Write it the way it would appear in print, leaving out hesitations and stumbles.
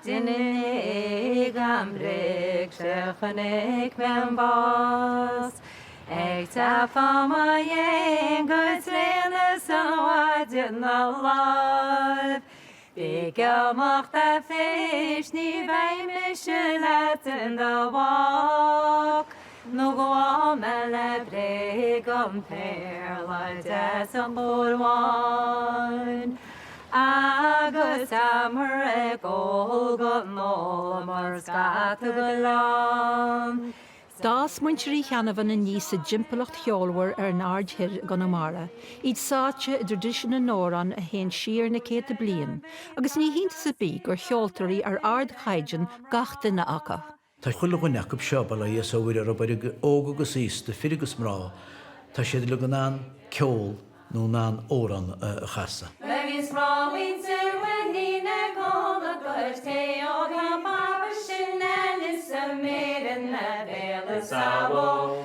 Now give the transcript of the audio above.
dinnig am brig sechanig mewn bos. Eg ta fama yen gwrs renes yn wadyn y lof. Big mocht a fish ni fei mission at in the walk. No go on a brig on pair like that on board one. Agus amhránaithe go no mar scat go lán. Das Muintir Uí Cheannabháin na níos a jimpalacht cheolhar an Aird Thoir Conamara. Iad sáte idir disin na nóran a héin siar na céta blian. Agus ní hínta sa bí gur cheoltarí ar Aird Hayden gach duine acha. Tá chuile go neacab seabala i sáhuiir ar obair ógagus íos de firigus mrá, tá siad le go ná ceol nó ná óran a chasa. Levis Muintir Uí Cheannabáin Ceol Ghabha sin is a maiden na bela sabo.